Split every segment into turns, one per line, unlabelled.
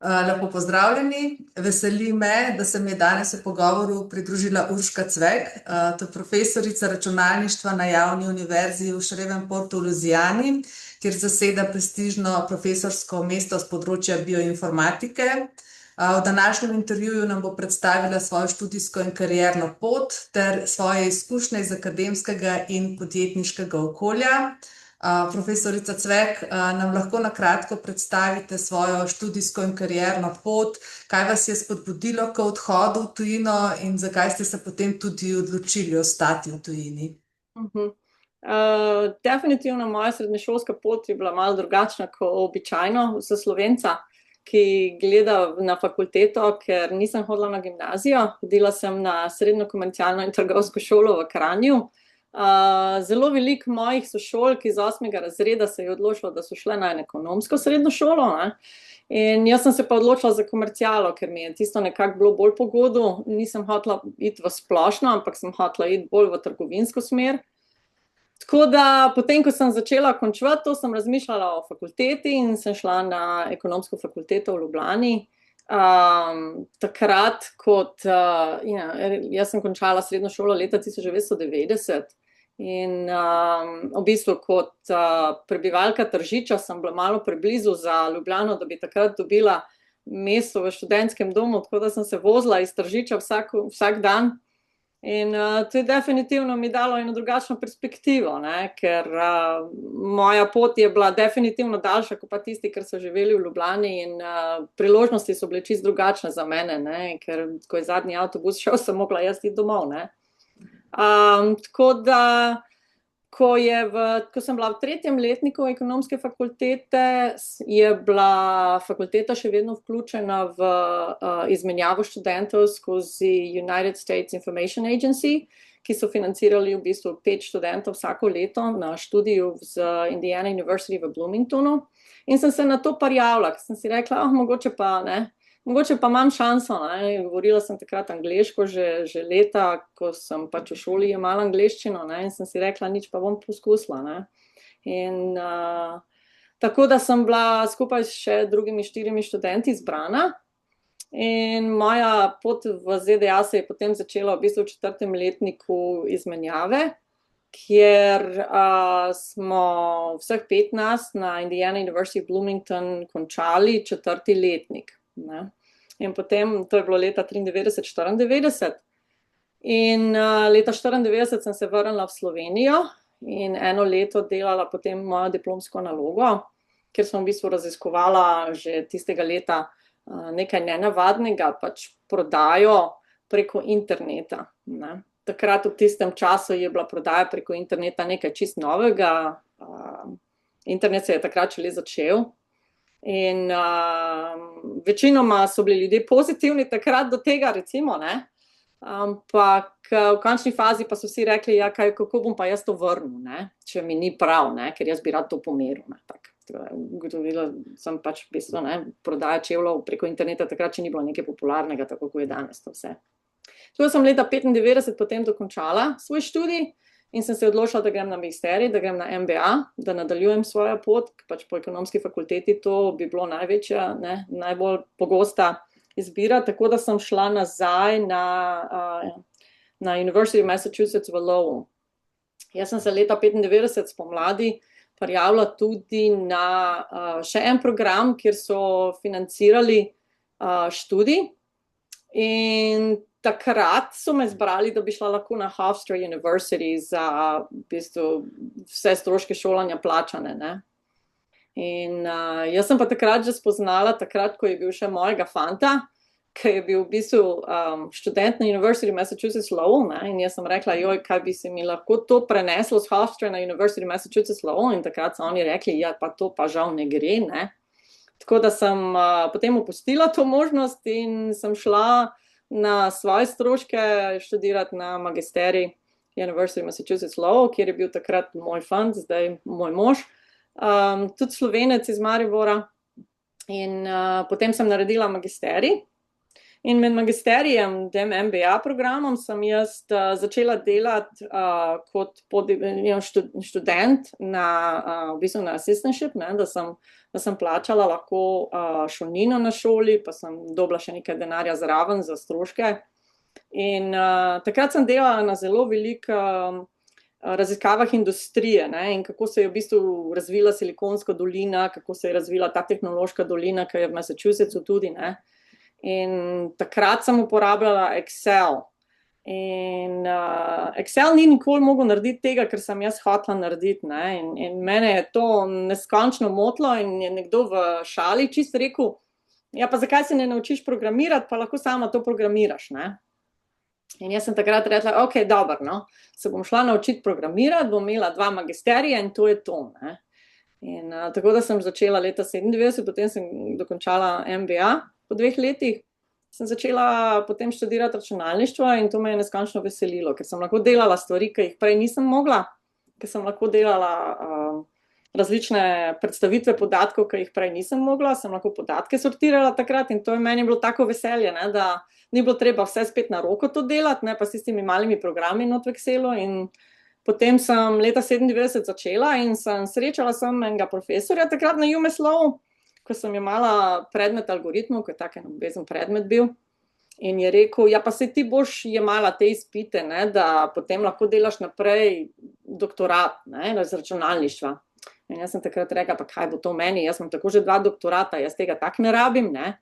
Lepo pozdravljeni. Veseli me, da se mi je danes v pogovoru pridružila Urška Cvek, to je profesorica računalništva na Javni univerzi v Shreveport v Louisiani, kjer zaseda prestižno profesorsko mesto z področja bioinformatike. V današnjem intervjuju nam bo predstavila svojo študijsko in karierno pot ter svoje izkušnje iz akademskega in podjetniškega okolja. Profesorica Cvek, nam lahko na kratko predstavite svojo študijsko in karierno pot, kaj vas je spodbudilo k odhodu v tujino in zakaj ste se potem tudi odločili ostati v tujini?
Definitivno moja srednješolska pot je bila malo drugačna kot običajno za Slovenca, ki gleda na fakulteto, ker nisem hodila na gimnazijo. Hodila sem na srednjo komercialno in trgovsko šolo v Kranju. Zelo veliko mojih sošolk iz 8. razreda se je odločilo, da so šle na ekonomsko srednjo šolo, ne? In jaz sem se pa odločila za komercialo, ker mi je tisto nekako bilo bolj po godu. Nisem hotela iti v splošno, ampak sem hotela iti bolj v trgovinsko smer. Tako da potem, ko sem začela končevati, to sem razmišljala o fakulteti in sem šla na ekonomsko fakulteto v Ljubljani. Takrat jaz sem končala srednjo šolo leta 1990 in v bistvu kot prebivalka Tržiča sem bila malo preblizu za Ljubljano, da bi takrat dobila mesto v študentskem domu, tako da sem se vozila iz Tržiča vsak dan. In to je definitivno mi dalo eno drugačno perspektivo, ne? Ker moja pot je bila definitivno daljša kot pa tisti, ker so živeli v Ljubljani, in priložnosti so bile čisto drugačne za mene, ne? Ker ko je zadnji avtobus šel, sem mogla jaz iti domov, ne? Tako da ko sem bila v 3. letniku ekonomske fakultete, je bila fakulteta še vedno vključena v izmenjavo študentov skozi United States Information Agency, ki so financirali v bistvu 5 študentov vsako leto na študiju z Indiana University v Bloomingtonu. In sem se na to prijavila, ker sem si rekla, mogoče pa imam šanso, ne? Govorila sem takrat angleško že leta, ko sem pač v šoli jemala angleščino, ne? In sem si rekla, nič pa bom poskusila, ne? In tako da sem bila skupaj s še drugimi 4 študenti izbrana. In moja pot v ZDA se je potem začela v bistvu v 4. letniku izmenjave, kjer smo vseh 15 na Indiana University Bloomington končali 4. letnik, ne? In potem, to je bilo leta 93-94, in leta 94 sem se vrnila v Slovenijo in 1 leto delala potem mojo diplomsko nalogo, ker sem v bistvu raziskovala že tistega leta nekaj nenavadnega, pač prodajo preko interneta, ne? Takrat v tistem času je bila prodaja preko interneta nekaj čisto novega, internet se je takrat šele začel. In večinoma so bili ljudje pozitivni takrat do tega, recimo, ne? Ampak v končni fazi pa so vsi rekli, ja, kako bom pa jaz to vrnil, ne? Če mi ni prav, ne? Ker jaz bi rad to pomeril, ne? Ugotovila sem pač v bistvu, ne, prodaja čevljev preko interneta takrat še ni bilo nekaj popularnega, tako kot je danes to vse. Tako sem leta 95 potem dokončala svoj študij in sem se odločila, da grem na magisterij, da grem na MBA, da nadaljujem svojo pot, pač po ekonomski fakulteti to bi bilo največja, ne, najbolj pogosta izbira, tako da sem šla nazaj na University of Massachusetts v Lowell. Jaz sem se leta 95 spomladi prijavila tudi na še en program, kjer so financirali študij, in takrat so me izbrali, da bi šla lahko na Hofstra University za v bistvu vse stroške šolanja plačane, ne. In jaz sem pa takrat že spoznala, takrat, ko je bil še mojega fanta, ki je bil v bistvu študent na University of Massachusetts Lowell, ne, in jaz sem rekla, joj, kaj bi se mi lahko to preneslo z Hofstra na University of Massachusetts Lowell, in takrat so oni rekli, ja, pa to pa žal ne gre, ne. Tako da sem potem opustila to možnost in sem šla na svoje stroške študirati na magisterij University of Massachusetts Lowell, kjer je bil takrat moj fant, zdaj moj mož, tudi Slovenec iz Maribora. In potem sem naredila magisterij In med magisterijem, tem MBA programom, sem jaz začela delati kot študent v bistvu na assistantship, ne, da sem plačala lahko šolnino na šoli, pa sem dobila še nekaj denarja zraven za stroške. In takrat sem delala na zelo veliko raziskavah industrije, ne, in kako se je v bistvu razvila Silikonska dolina, kako se je razvila ta tehnološka dolina, ki je v Massachusettsu tudi, ne. In takrat sem uporabljala Excel. In Excel ni nikoli mogel narediti tega, kar sem jaz hotela narediti, ne. In mene je to neskončno motilo in je nekdo v šali čisto rekel, ja, pa zakaj se ne naučiš programirati, pa lahko sama to programiraš, ne. In jaz sem takrat rekla, ok, dobro, no, se bom šla naučiti programirati, bom imela 2 magisterija in to je to, ne. In tako da sem začela leta 97, potem sem dokončala MBA. Po 2 letih sem začela potem študirati računalništvo in to me je neskončno veselilo, ker sem lahko delala stvari, ki jih prej nisem mogla, ker sem lahko delala različne predstavitve podatkov, ki jih prej nisem mogla, sem lahko podatke sortirala takrat in to je meni bilo tako veselje, ne, da ni bilo treba vse spet na roko to delati, ne, pa s tistimi malimi programi not v Excelu. In potem sem leta 97 začela in sem srečala enega profesorja takrat na UMass-lowu, ko sem imela predmet algoritmov, ko je tak en obvezen predmet bil, in je rekel, ja, pa se ti boš jemala te izpite, ne, da potem lahko delaš naprej doktorat, ne, z računalništva. In jaz sem takrat rekla, pa kaj bo to meni, jaz imam tako že 2 doktorata, jaz tega tako ne rabim, ne.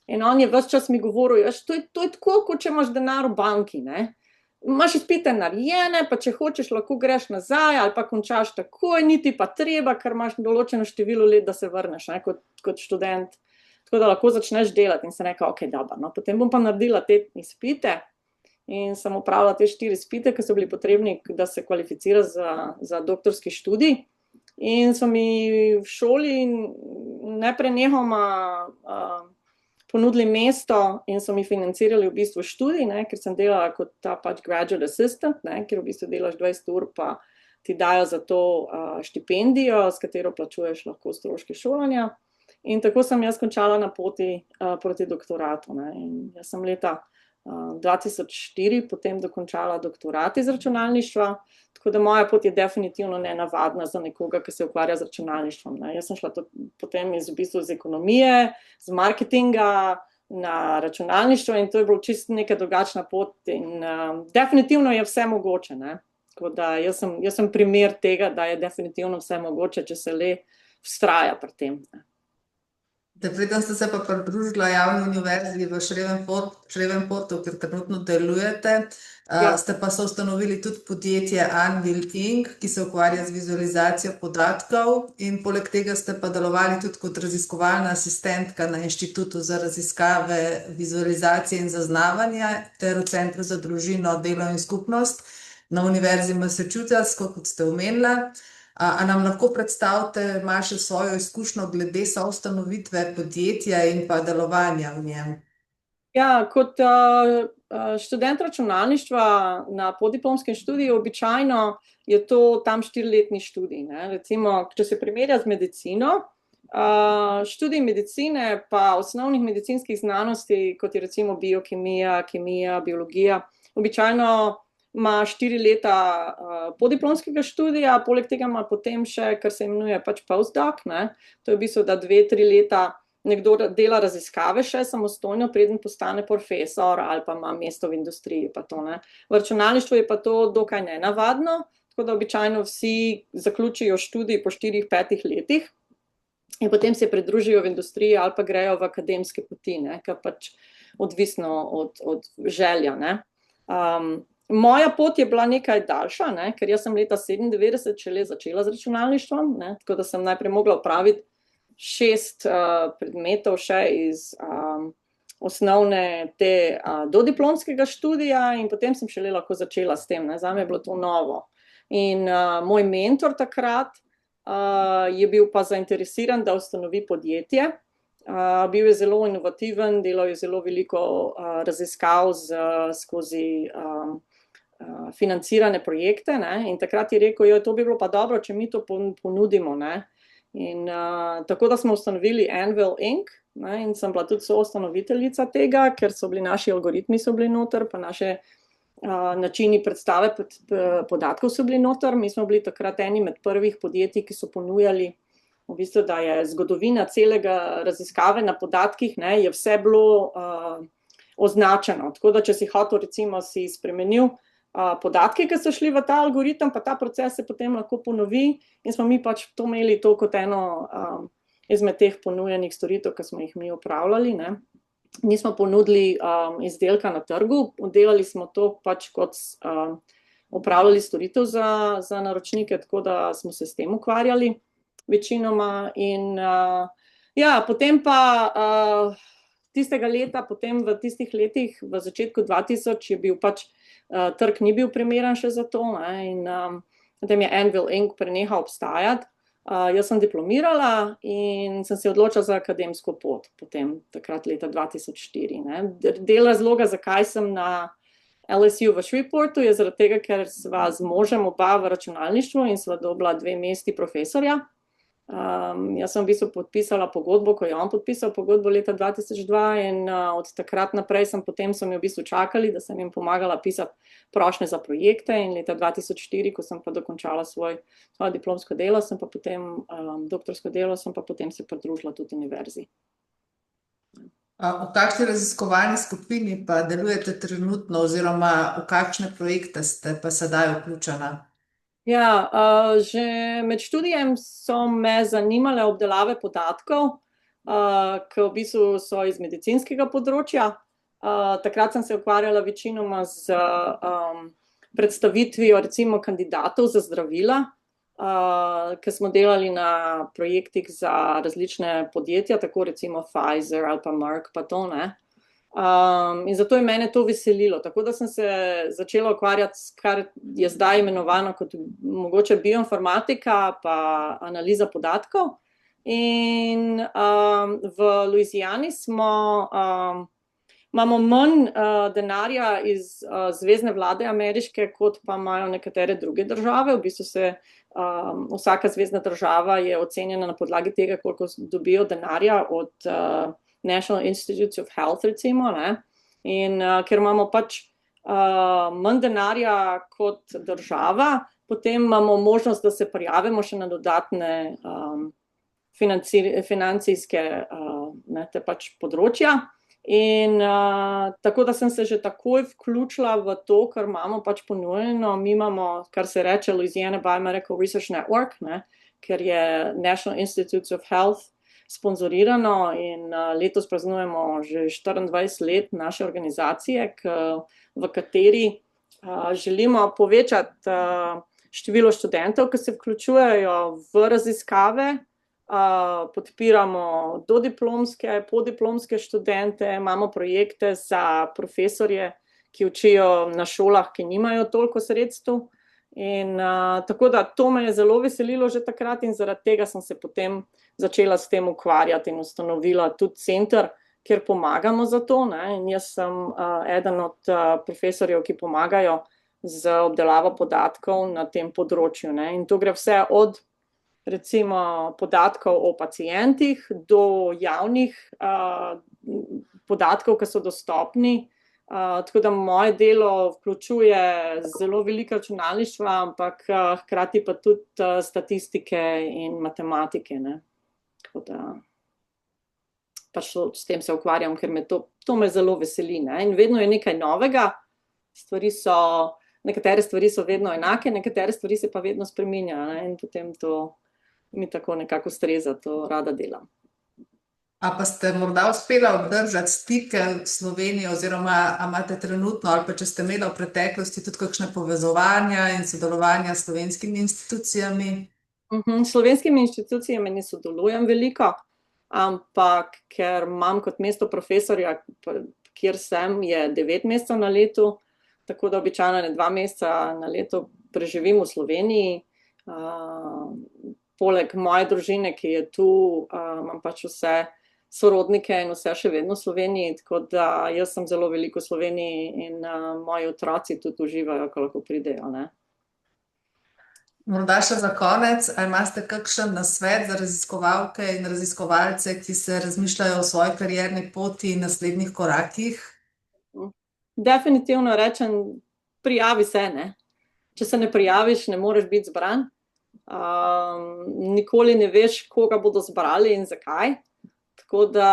In on je ves čas mi govoril, ja, to je tako, kot če imaš denar v banki, ne. Imaš izpite narejene, pa če hočeš, lahko greš nazaj ali pa končaš takoj, niti pa treba, ker imaš določeno število let, da se vrneš, ne, kot študent. Tako da lahko začneš delati. In sem rekla, ok, dobro, no, potem bom pa naredila te izpite in sem opravila te 4 izpite, ki so bili potrebni, da se kvalificira za doktorski študij. In so mi v šoli neprenehoma ponudili mesto in so mi financirali v bistvu študij, ne, ker sem delala kot ta pač graduate assistant, ne, ker v bistvu delaš 20 ur, pa ti dajo za to štipendijo, s katero plačuješ lahko stroške šolanja. In tako sem jaz končala na poti proti doktoratu, ne. In jaz sem leta 2004 potem dokončala doktorat iz računalništva, tako da moja pot je definitivno nenavadna za nekoga, ki se ukvarja z računalništvom, ne. Jaz sem šla potem v bistvu iz ekonomije, z marketinga na računalništvo in to je bilo čisto neka drugačna pot in definitivno je vse mogoče, ne. Tako da jaz sem primer tega, da je definitivno vse mogoče, če se le vztraja pri tem, ne.
Preden ste se pa pridružila javni univerzi v Schrevenportu, kjer trenutno delujete, ste pa soustanovili tudi podjetje Anvil Inc., ki se ukvarja z vizualizacijo podatkov in poleg tega ste pa delovali tudi kot raziskovalna asistentka na Inštitutu za raziskave, vizualizacije in zaznavanja ter v Centru za družino, delo in skupnost na Univerzi Massachusetts, kot ste omenila. A nam lahko predstavite malo še svojo izkušnjo glede soustanovitve podjetja in pa delovanja v njem?
Ja, kot študent računalništva na podiplomskem študiju običajno je to tam 4-letni študij, ne. Recimo, če se primerja z medicino, študij medicine pa osnovnih medicinskih znanosti, kot je recimo biokemija, kemija, biologija, običajno ima 4 leta podiplomskega študija, poleg tega ima potem še, kar se imenuje pač postdoc, ne. To je v bistvu, da 2-3 leta nekdo dela raziskave še samostojno, preden postane profesor ali pa ima mesto v industriji pa to, ne. V računalništvu je pa to dokaj nenavadno, tako da običajno vsi zaključijo študij po 4-5 letih in potem se pridružijo v industriji ali pa grejo v akademske poti, ne, ker pač odvisno od želja, ne. Moja pot je bila nekaj daljša, ne, ker jaz sem leta 97 šele začela z računalništvom, ne, tako da sem najprej mogla opraviti 6 predmetov še iz osnovne te dodiplomskega študija in potem sem šele lahko začela s tem, ne, zame je bilo to novo. In moj mentor takrat je bil pa zainteresiran, da ustanovi podjetje. Bil je zelo inovativen, delal je zelo veliko raziskav skozi financirane projekte, ne, in takrat je rekel, to bi bilo pa dobro, če mi to ponudimo, ne. In tako da smo ustanovili Anvil Inc. Ne, in sem bila tudi soustanoviteljica tega, ker so bili naši algoritmi so bili noter, pa naše načini predstave podatkov so bili noter. Mi smo bili takrat eni med prvih podjetij, ki so ponujali v bistvu, da je zgodovina celega raziskave na podatkih, ne, je vse bilo označeno. Tako da, če si hotel, recimo, si spremenil podatke, ki so šli v ta algoritem, pa ta proces se potem lahko ponovi in smo mi pač to imeli to kot eno izmed teh ponujenih storitev, ki smo jih mi upravljali, ne. Nismo ponudili izdelka na trgu, delali smo to pač kot upravljali storitev za naročnike, tako da smo se s tem ukvarjali večinoma in ja, potem pa tistega leta, potem v tistih letih, v začetku 2000 je bil pač, trg ni bil primeren še za to, ne, in potem je Anvil Inc. prenehal obstajati. Jaz sem diplomirala in sem se odločila za akademsko pot, potem takrat leta 2004, ne. Del razloga, zakaj sem na LSU v Shreveportu, je zaradi tega, ker sva z možem oba v računalništvu in sva dobila 2 mesti profesorja. Jaz sem v bistvu podpisala pogodbo, ko je on podpisal pogodbo leta 2002 in od takrat naprej so mi v bistvu čakali, da sem jim pomagala pisati prošnje za projekte in leta 2004, ko sem pa dokončala svoje diplomsko delo, sem pa potem doktorsko delo, sem pa potem se pridružila tudi univerzi.
V kakšni raziskovalni skupini pa delujete trenutno oziroma v kakšne projekte ste pa sedaj vključena?
Ja, že med študijem so me zanimale obdelave podatkov, ki v bistvu so iz medicinskega področja. Takrat sem se ukvarjala večinoma z predstavitvijo recimo kandidatov za zdravila, ki smo delali na projektih za različne podjetja, tako recimo Pfizer ali pa Merck pa to, ne. In zato je mene to veselilo, tako da sem se začela ukvarjati s kar je zdaj imenovano kot mogoče bioinformatika pa analiza podatkov. In v Louisiani imamo manj denarja iz zvezne vlade ameriške, kot pa imajo nekatere druge države. V bistvu se vsaka zvezna država je ocenjena na podlagi tega, koliko dobijo denarja od National Institutes of Health, recimo, ne. In ker imamo pač manj denarja kot država, potem imamo možnost, da se prijavimo še na dodatne financijske te pač področja. In tako da sem se že takoj vključila v to, kar imamo pač ponujeno. Mi imamo, kar se reče Louisiana Biomedical Research Network, ne, ker je National Institutes of Health sponzorirano in letos praznujemo že 24 let naše organizacije, v kateri želimo povečati število študentov, ki se vključujejo v raziskave, podpiramo dodiplomske, podiplomske študente, imamo projekte za profesorje, ki učijo na šolah, ki nimajo toliko sredstev. In tako da to me je zelo veselilo že takrat in zaradi tega sem se potem začela s tem ukvarjati in ustanovila tudi center, kjer pomagamo za to, ne. In jaz sem eden od profesorjev, ki pomagajo z obdelavo podatkov na tem področju, ne. In to gre vse od recimo podatkov o pacientih do javnih podatkov, ki so dostopni. Tako da moje delo vključuje zelo veliko računalništva, ampak hkrati pa tudi statistike in matematike, ne. Tako da pač s tem se ukvarjam, ker me to me zelo veseli, ne. In vedno je nekaj novega, nekatere stvari so vedno enake, nekatere stvari se pa vedno spreminjajo, ne, in potem to mi tako nekako ustreza, to rada delam.
A pa ste morda uspela obdržati stike v Sloveniji oziroma a imate trenutno ali pa če ste imeli v preteklosti tudi kakšne povezovanja in sodelovanja s slovenskimi institucijami?
S slovenskimi institucijami ne sodelujem veliko, ampak ker imam kot mesto profesorja, kjer sem, je 9 mesecev na letu, tako da običajno 2 meseca na leto preživim v Sloveniji. Poleg moje družine, ki je tu, imam pač vse sorodnike in vse še vedno v Sloveniji, tako da jaz sem zelo veliko v Sloveniji in moji otroci tudi uživajo, ko lahko pridejo, ne.
Morda še za konec, ali imate kakšen nasvet za raziskovalke in raziskovalce, ki se razmišljajo o svoji karierni poti in naslednjih korakih?
Definitivno rečem, prijavi se, ne. Če se ne prijaviš, ne moreš biti zbran. Nikoli ne veš, koga bodo zbrali in zakaj. Tako da,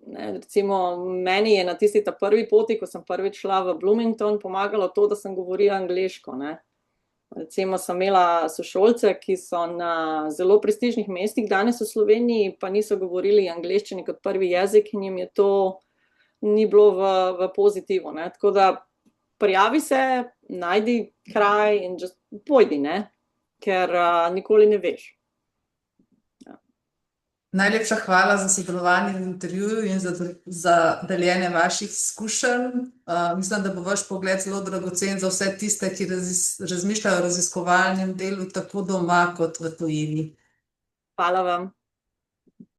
ne, recimo, meni je na tisti prvi poti, ko sem prvič šla v Bloomington, pomagalo to, da sem govorila angleško, ne. Recimo sem imela sošolce, ki so na zelo prestižnih mestih danes v Sloveniji, pa niso govorili angleščine kot prvi jezik in jim je to ni bilo v pozitivu, ne. Tako da prijavi se, najdi kraj in just pojdi, ne, ker nikoli ne veš.
Najlepša hvala za sodelovanje v intervjuju in za deljenje vaših izkušenj. Mislim, da bo vaš pogled zelo dragocen za vse tiste, ki razmišljajo o raziskovalnem delu tako doma kot v tujini.
Hvala vam.